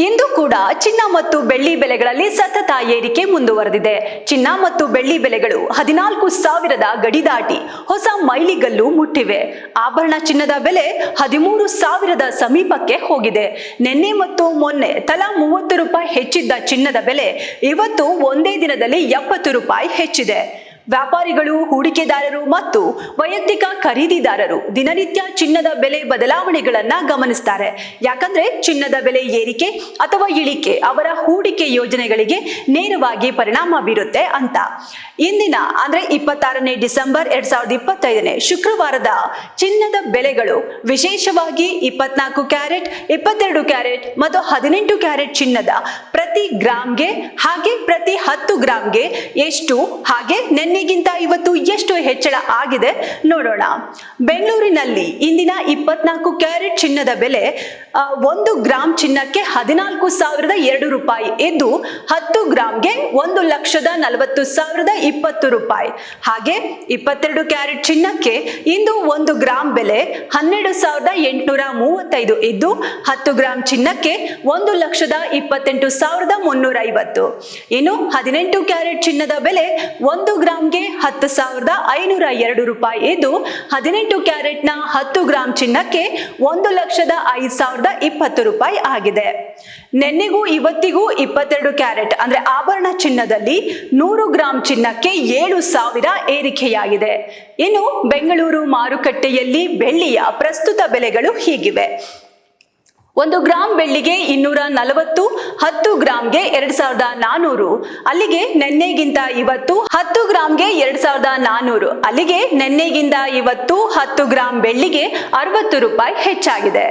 ಇಂದು ಕೂಡ ಚಿನ್ನ ಮತ್ತು ಬೆಳ್ಳಿ ಬೆಲೆಗಳಲ್ಲಿ ಸತತ ಏರಿಕೆ ಮುಂದುವರೆದಿದೆ. ಚಿನ್ನ ಮತ್ತು ಬೆಳ್ಳಿ ಬೆಲೆಗಳು 14,000 ಗಡಿ ದಾಟಿ ಹೊಸ ಮೈಲಿಗಲ್ಲು ಮುಟ್ಟಿವೆ. ಆಭರಣ ಚಿನ್ನದ ಬೆಲೆ 13,000 ಸಮೀಪಕ್ಕೆ ಹೋಗಿದೆ. ನಿನ್ನೆ ಮತ್ತು ಮೊನ್ನೆ ತಲಾ 30 ರೂಪಾಯಿ ಹೆಚ್ಚಿದ್ದ ಚಿನ್ನದ ಬೆಲೆ ಇವತ್ತು ಒಂದೇ ದಿನದಲ್ಲಿ 70 ರೂಪಾಯಿ ಹೆಚ್ಚಿದೆ. ವ್ಯಾಪಾರಿಗಳು, ಹೂಡಿಕೆದಾರರು ಮತ್ತು ವೈಯಕ್ತಿಕ ಖರೀದಿದಾರರು ದಿನನಿತ್ಯ ಚಿನ್ನದ ಬೆಲೆ ಬದಲಾವಣೆಗಳನ್ನ ಗಮನಿಸ್ತಾರೆ. ಯಾಕಂದ್ರೆ ಚಿನ್ನದ ಬೆಲೆ ಏರಿಕೆ ಅಥವಾ ಇಳಿಕೆ ಅವರ ಹೂಡಿಕೆ ಯೋಜನೆಗಳಿಗೆ ನೇರವಾಗಿ ಪರಿಣಾಮ ಬೀರುತ್ತೆ ಅಂತ. ಇಂದಿನ ಅಂದ್ರೆ 26ನೇ ಡಿಸೆಂಬರ್ 2025 ಶುಕ್ರವಾರದ ಚಿನ್ನದ ಬೆಲೆಗಳು ವಿಶೇಷವಾಗಿ 24 ಕ್ಯಾರೆಟ್, 22 ಕ್ಯಾರೆಟ್ ಮತ್ತು 18 ಕ್ಯಾರೆಟ್ ಚಿನ್ನದ ಪ್ರತಿ ಗ್ರಾಮ್ಗೆ ಹಾಗೆ ಪ್ರತಿ 10 ಗ್ರಾಮ್ಗೆ ಎಷ್ಟು ಹಾಗೆ ನಿನ್ನೆಗಿಂತ ಇವತ್ತು ಎಷ್ಟು ಹೆಚ್ಚಳ ಆಗಿದೆ ನೋಡೋಣ. ಬೆಂಗಳೂರಿನಲ್ಲಿ ಇಂದಿನ 24 ಕ್ಯಾರೆಟ್ ಚಿನ್ನದ ಬೆಲೆ 1 ಗ್ರಾಮ್ ಚಿನ್ನಕ್ಕೆ 14,002 ರೂಪಾಯಿ ಇದ್ದು 10 ಗ್ರಾಮ್ಗೆ 1,40,20 ರೂಪಾಯಿ. ಹಾಗೆ 22 ಕ್ಯಾರೆಟ್ ಚಿನ್ನಕ್ಕೆ ಇಂದು 1 ಗ್ರಾಮ್ ಬೆಲೆ 12,835 ಇದ್ದು 10 ಗ್ರಾಮ್ ಚಿನ್ನಕ್ಕೆ 1,28,350. ಇನ್ನು 18 ಕ್ಯಾರೆಟ್ ಚಿನ್ನದ ಬೆಲೆ 1 ಗ್ರಾಮ್ಗೆ 10,502 ರೂಪಾಯಿ ಇದ್ದು 18 ಕ್ಯಾರೆಟ್ನ 10 ಗ್ರಾಮ್ ಚಿನ್ನಕ್ಕೆ 1,05,020 ರೂಪಾಯಿ ಆಗಿದೆ. ನಿನ್ನೆಗೂ ಇವತ್ತಿಗೂ 22 ಕ್ಯಾರೆಟ್ ಅಂದ್ರೆ ಆಭರಣ ಚಿನ್ನದಲ್ಲಿ 100 ಗ್ರಾಮ್ ಚಿನ್ನಕ್ಕೆ 7,000 ಏರಿಕೆಯಾಗಿದೆ. ಇನ್ನು ಬೆಂಗಳೂರು ಮಾರುಕಟ್ಟೆಯಲ್ಲಿ ಬೆಳ್ಳಿಯ ಪ್ರಸ್ತುತ ಬೆಲೆಗಳು ಹೀಗಿವೆ. 1 ಗ್ರಾಮ್ ಬೆಳ್ಳಿಗೆ 240, 10 ಗ್ರಾಮ್ಗೆ 2,400. ಅಲ್ಲಿಗೆ ನಿನ್ನೆಗಿಂತ ಇವತ್ತು 10 ಗ್ರಾಮ್ಗೆ 2,400. ಅಲ್ಲಿಗೆ ನಿನ್ನೆಗಿಂತ ಇವತ್ತು 10 ಗ್ರಾಮ್ ಬೆಳ್ಳಿಗೆ 60 ರೂಪಾಯಿ ಹೆಚ್ಚಾಗಿದೆ.